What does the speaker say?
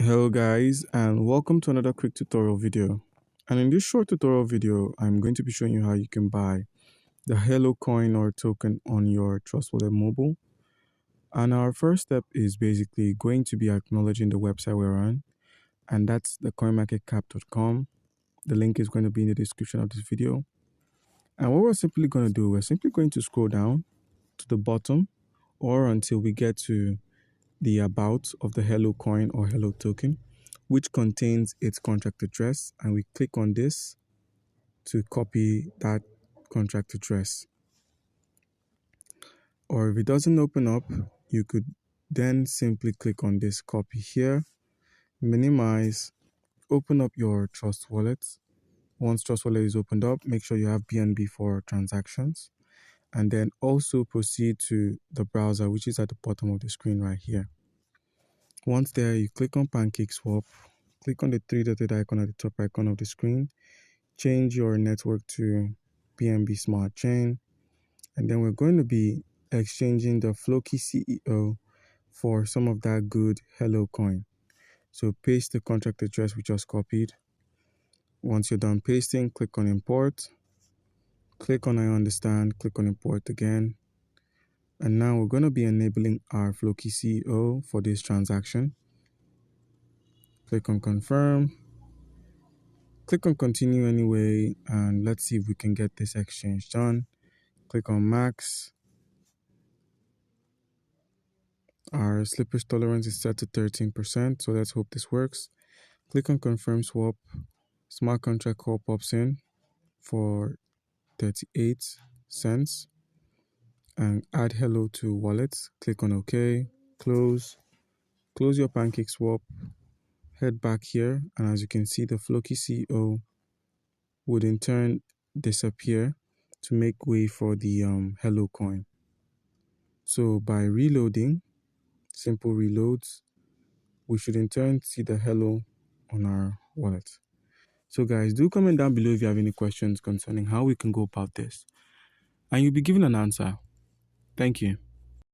Hello guys, and welcome to another quick tutorial video. And in this short tutorial video, I'm going to be showing you how you can buy the Hello coin or token on your Trust Wallet mobile. And our first step is basically going to be acknowledging the website we're on, and that's the coinmarketcap.com. The link is going to be in the description of this video. And what we're simply going to do, we're simply going to scroll down to the bottom or until we get to the about of the Hello coin or Hello token, which contains its contract address, and we click on this to copy that contract address. Or if it doesn't open up, you could then simply click on this copy here, minimize, open up your Trust Wallet. Once Trust Wallet is opened up, make sure you have BNB for transactions, and then also proceed to the browser, which is at the bottom of the screen right here. Once there, you click on PancakeSwap, click on the three-dotted icon at the top icon of the screen, change your network to BNB Smart Chain, and then we're going to be exchanging the Floki CEO for some of that good Hello coin. So paste the contract address we just copied. Once you're done pasting, click on Import, click on I understand, click on Import again. And now we're going to be enabling our Floki CEO for this transaction. Click on Confirm. Click on Continue anyway, and let's see if we can get this exchange done. Click on Max. Our slippage tolerance is set to 13%, so let's hope this works. Click on Confirm Swap. Smart contract call pops in for 38 cents. And add Hello to wallet. Click on OK. Close your PancakeSwap. Head back here, and as you can see, the Floki CEO would in turn disappear to make way for the Hello coin. So by reloading, simple reloads, we should in turn see the Hello on our wallet. So guys, do comment down below if you have any questions concerning how we can go about this, and you'll be given an answer. Thank you.